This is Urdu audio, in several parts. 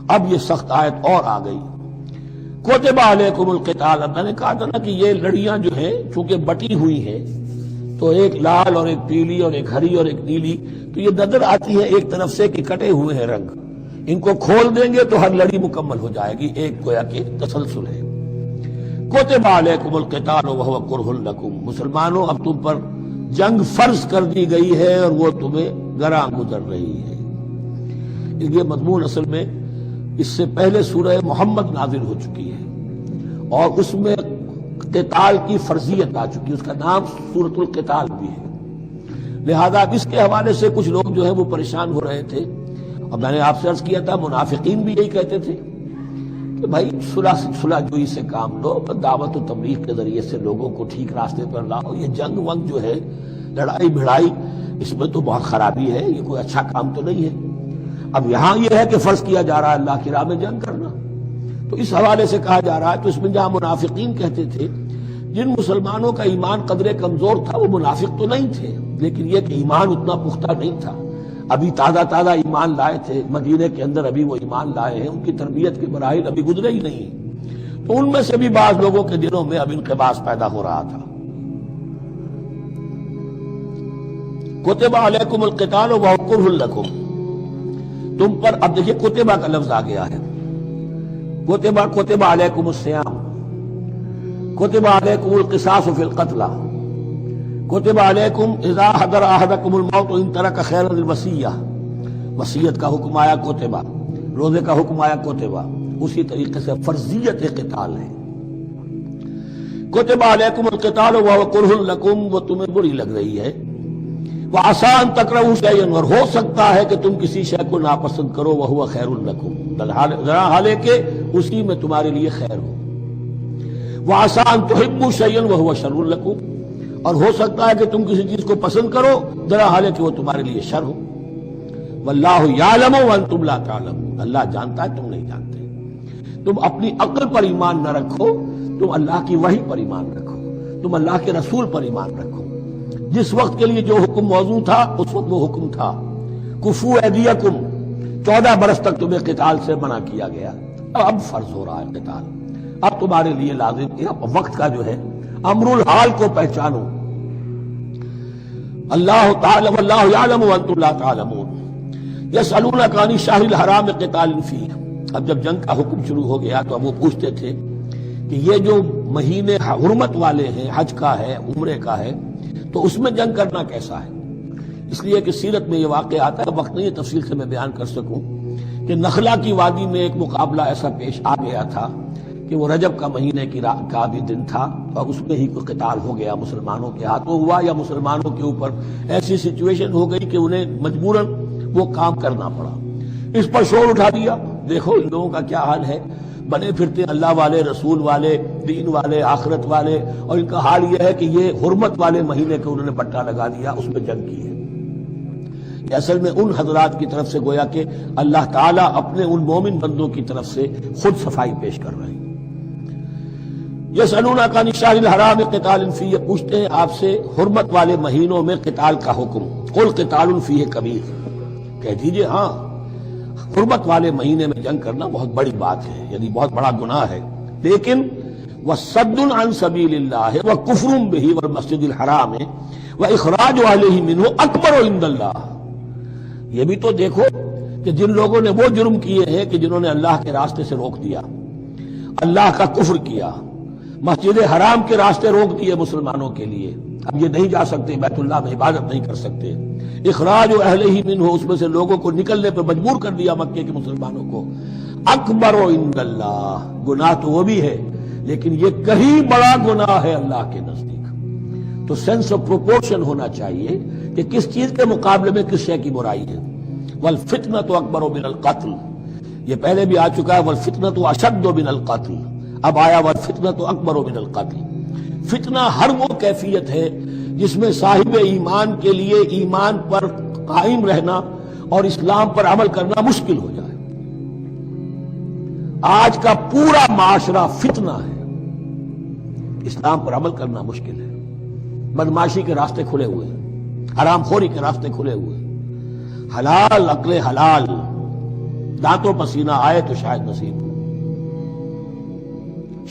اب یہ سخت آیت اور آ گئی، کتب علیکم القتال۔ اللہ نے کہا تھا نا کہ یہ لڑیاں جو ہیں چونکہ بٹی ہوئی ہیں تو ایک لال اور ایک پیلی اور ایک ہری اور ایک نیلی، تو یہ نظر آتی ہے ایک طرف سے کہ کٹے ہوئے ہیں رنگ، ان کو کھول دیں گے تو ہر لڑی مکمل ہو جائے گی، ایک گویا کہ تسلسل ہے۔ کتب علیکم القتال وہو کرہ لکم، مسلمانوں اب تم پر جنگ فرض کر دی گئی ہے اور وہ تمہیں گراں گزر رہی ہے۔ یہ مضمون اصل میں اس سے پہلے سورہ محمد نازل ہو چکی ہے اور اس میں قتال کی فرضیت آ چکی ہے، اس کا نام سورۃ القتال بھی ہے، لہذا اس کے حوالے سے کچھ لوگ جو ہے وہ پریشان ہو رہے تھے۔ اور میں نے آپ سے عرض کیا تھا منافقین بھی یہی کہتے تھے کہ بھائی صلح جوئی سے کام لو، دعوت و تبلیغ کے ذریعے سے لوگوں کو ٹھیک راستے پر لاؤ، یہ جنگ ونگ جو ہے لڑائی بھڑائی اس میں تو بہت خرابی ہے، یہ کوئی اچھا کام تو نہیں ہے۔ اب یہاں یہ ہے کہ فرض کیا جا رہا ہے اللہ کی راہ میں جنگ کرنا، تو اس حوالے سے کہا جا رہا ہے تو اس میں جہاں منافقین کہتے تھے جن مسلمانوں کا ایمان قدرے کمزور تھا وہ منافق تو نہیں تھے، لیکن یہ کہ ایمان اتنا پختہ نہیں تھا، ابھی تازہ ایمان لائے تھے، مدینے کے اندر ابھی وہ ایمان لائے ہیں، ان کی تربیت کے مراحل ابھی گزرے ہی نہیں ہیں، تو ان میں سے بھی بعض لوگوں کے دلوں میں اب انقباض پیدا ہو رہا تھا۔ کتب علیکم القتال وہو کرہ لکم، تم پر اب دیکھیے کتبہ کا لفظ آ گیا ہے، کتب علیکم الصیام، کتب علیکم القصاص فی القتلى، کتب علیکم اذا حضر احدکم الموت ان ترک خیرا الوصیہ، وصیت کا حکم آیا کتبہ، روزے کا حکم آیا کتبہ، اسی طریقے سے فرضیت قتال ہے۔ کتب علیکم القتال وہو کرہ لکم، وہ تمہیں بری لگ رہی ہے، وعسیٰ ان تکرہوا شیئا، اور ہو سکتا ہے کہ تم کسی شے کو ناپسند کرو، وہو خیر لکم، حالے کہ اسی میں تمہارے لیے خیر ہو، وعسیٰ ان تحبوا شیئا وہو شر لکم، اور ہو سکتا ہے کہ تم کسی چیز کو پسند کرو ذرا حالے کہ وہ تمہارے لیے شر ہو، واللہ یعلم وانتم لا تعلمون، اللہ جانتا ہے تم نہیں جانتے۔ تم اپنی عقل پر ایمان نہ رکھو، تم اللہ کی وحی پر ایمان رکھو، تم اللہ کے رسول پر ایمان رکھو۔ جس وقت کے لیے جو حکم موضوع تھا اس وقت وہ حکم تھا، کفو ایدیکم، 14 برس تک تمہیں قتال سے منع کیا گیا، اب فرض ہو رہا ہے قتال، اب تمہارے لیے لازم ہے، وقت کا جو ہے امر الحال کو پہچانو۔ اللہ تعالی واللہ یعلم وانتم لا تعلمون، یسألونک عن الشہر الحرام قتال فیہ، اب جب جنگ کا حکم شروع ہو گیا تو اب وہ پوچھتے تھے کہ یہ جو مہینے حرمت والے ہیں، حج کا ہے، عمرے کا ہے، تو اس میں جنگ کرنا کیسا ہے؟ اس لیے کہ سیرت میں یہ واقعہ آتا ہے، وقت نہیں ہے تفصیل سے میں بیان کر سکوں، کہ نخلا کی وادی میں ایک مقابلہ ایسا پیش آ گیا تھا کہ وہ رجب کا مہینے کا بھی دن تھا اور اس میں ہی کوئی قتال ہو گیا، مسلمانوں کے ہاتھوں ہوا یا مسلمانوں کے اوپر ایسی سچویشن ہو گئی کہ انہیں مجبوراً وہ کام کرنا پڑا، اس پر شور اٹھا دیا۔ دیکھو ان لوگوں کا کیا حال ہے، بنے پھرتے اللہ والے، رسول والے، دین والے، آخرت والے، اور ان کا حال یہ ہے کہ یہ حرمت والے مہینے کو انہوں نے پٹا لگا دیا، اس میں جنگ کی ہے۔ یہ اصل میں ان حضرات کی طرف سے گویا کہ اللہ تعالیٰ اپنے ان مومن بندوں کی طرف سے خود صفائی پیش کر رہے ہیں۔ یسألونک عن الشہر الحرام قتال فیہ، پوچھتے ہیں آپ سے حرمت والے مہینوں میں قتال کا حکم، قل قتال فیہ کبیر، کہہ دیجئے ہاں حرمت والے مہینے میں جنگ کرنا بہت بڑی بات ہے، یعنی بہت بڑا گناہ ہے، لیکن وَصَدٌّ عَن سَبِيلِ اللَّهِ وَكُفْرٌ بِهِ وَالْمَسْجِدِ الْحَرَامِ وَإِخْرَاجُ أَهْلِهِ مِنْهُ أَكْبَرُ عِندَ اللَّهِ، یہ بھی تو دیکھو کہ جن لوگوں نے وہ جرم کیے ہیں کہ جنہوں نے اللہ کے راستے سے روک دیا، اللہ کا کفر کیا، مسجد حرام کے راستے روک دیے مسلمانوں کے لیے، اب یہ نہیں جا سکتے، بیت اللہ میں عبادت نہیں کر سکتے، اخراج اہلہ منہ، اس میں سے لوگوں کو نکلنے پر مجبور کر دیا مکے کے مسلمانوں کو، اکبر عند اللہ، گناہ تو وہ بھی ہے لیکن یہ کہیں بڑا گناہ ہے اللہ کے نزدیک۔ تو سینس آف پروپورشن ہونا چاہیے کہ کس چیز کے مقابلے میں کس شے کی برائی ہے۔ والفتنۃ اکبر من القتل، یہ پہلے بھی آ چکا ہے، والفتنۃ اشد من القتل، اب آیا والفتنۃ اکبر من القتل۔ فتنہ ہر وہ کیفیت ہے جس میں صاحب ایمان کے لیے ایمان پر قائم رہنا اور اسلام پر عمل کرنا مشکل ہو جائے۔ آج کا پورا معاشرہ فتنہ ہے، اسلام پر عمل کرنا مشکل ہے، بدماشی کے راستے کھلے ہوئے ہیں، حرام خوری کے راستے کھلے ہوئے ہیں، حلال عقل حلال دانتوں پسینہ آئے تو شاید نصیب ہو۔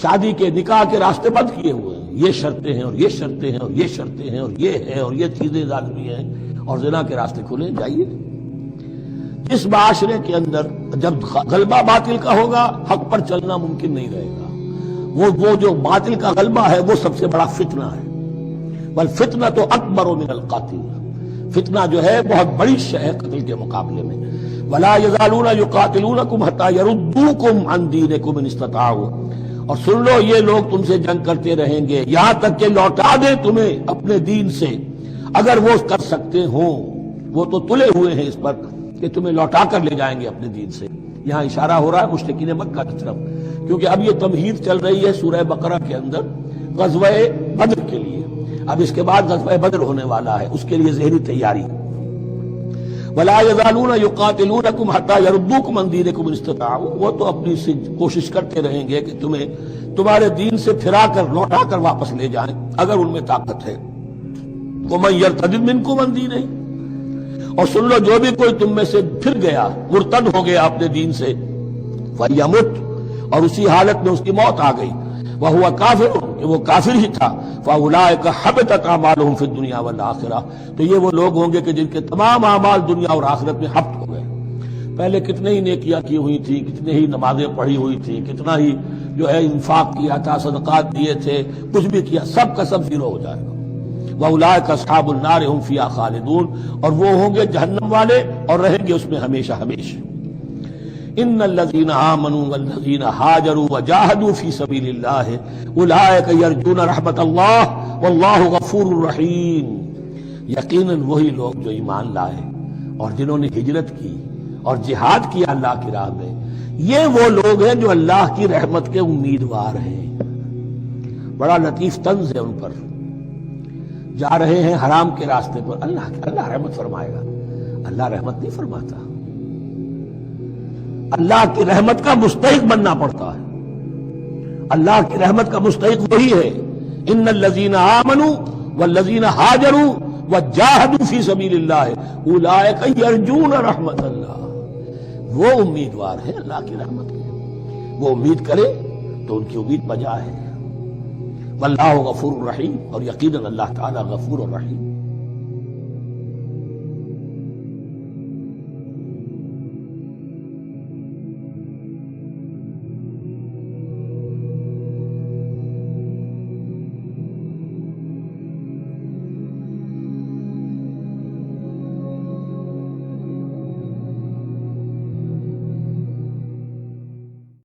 شادی کے نکاح کے راستے بند کیے ہوئے ہیں، یہ شرطیں ہیں اور یہ شرطیں ہیں اور یہ شرطیں ہیں اور یہ ہے اور یہ چیزیں لازمی ہیں، اور زنا کے راستے کھلے جائیے۔ اس معاشرے کے اندر جب غلبہ باطل کا ہوگا، حق پر چلنا ممکن نہیں رہے گا۔ وہ جو باطل کا غلبہ ہے وہ سب سے بڑا فتنہ ہے، والفتنہ تو اکبر من القاتل، فتنہ جو ہے بہت بڑی شے ہے قتل کے مقابلے میں۔ ولا یزالون یقاتلونکم حتی یردوکم عن دینکم ان استطاعوا، اور سن لو یہ لوگ تم سے جنگ کرتے رہیں گے یہاں تک کہ لوٹا دیں تمہیں اپنے دین سے، اگر وہ کر سکتے ہوں۔ وہ تو تلے ہوئے ہیں اس پر کہ تمہیں لوٹا کر لے جائیں گے اپنے دین سے۔ یہاں اشارہ ہو رہا ہے مشرکین مکہ کی طرف، کیونکہ اب یہ تمہید چل رہی ہے سورہ بقرہ کے اندر غزوہ بدر کے لیے۔ اب اس کے بعد غزوہ بدر ہونے والا ہے، اس کے لیے ذہنی تیاری۔ وَلَا يَزَالُونَ يُقَاتِلُونَكُمْ حَتَّى يَرُدُّوكُمْ عَنْ دِينِكُمْ إِنِ اسْتَطَاعُوا، وہ تو اپنی کوشش کرتے رہیں گے کہ تمہیں تمہارے دین سے پھرا کر لوٹا کر واپس لے جائیں اگر ان میں طاقت ہے۔ وَمَن يَرْتَدِدْ مِنكُمْ عَنْ دِينِهِ، اور سن لو جو بھی کوئی تم میں سے پھر گیا، مرتد ہو گیا اپنے دین سے، فَيَمُتْ، اور اسی حالت میں اس کی موت آ گئی، وَهُوَ كَافِرٌ، کہ وہ کافر ہی تھا، فَأُولَٰئِكَ حَبِطَتْ أَعْمَالُهُمْ فِي الدُّنْيَا وَالْآخِرَةِ، تو یہ وہ لوگ ہوں گے کہ جن کے تمام اعمال دنیا اور آخرت میں حبط ہو گئے۔ پہلے کتنے ہی نیکیاں کی ہوئی تھی، کتنے ہی نمازیں پڑھی ہوئی تھی، کتنا ہی جو ہے انفاق کیا تھا، صدقات دیے تھے، کچھ بھی کیا، سب کا سب زیرو ہو جائے گا۔ وَأُولَٰئِكَ أَصْحَابُ النَّارِ هُمْ فِيهَا خَالِدُونَ، اور وہ ہوں گے جہنم والے اور رہیں گے اس میں ہمیشہ ہمیشہ۔ ان الذين آمنوا والذين هاجروا وجاهدوا في سبيل الله اولئك يرجون رحمت اللہ واللہ غفور رحیم، یقیناً وہی لوگ جو ایمان لائے اور جنہوں نے ہجرت کی اور جہاد کیا اللہ کی راہ میں، یہ وہ لوگ ہیں جو اللہ کی رحمت کے امیدوار ہیں۔ بڑا لطیف طنز ہے ان پر، جا رہے ہیں حرام کے راستے پر، اللہ رحمت فرمائے گا، اللہ رحمت نہیں فرماتا۔ اللہ کی رحمت کا مستحق بننا پڑتا ہے، اللہ کی رحمت کا مستحق وہی ہے۔ ان الذین آمنوا والذین ہاجروا وجاہدوا فی سبیل اللہ اولئک یرجون رحمت اللہ، وہ امیدوار ہیں اللہ کی رحمت کے، وہ امید کرے تو ان کی امید بجا ہے۔ واللہ غفور الرحیم، اور یقیناً اللہ تعالی غفور الرحیم۔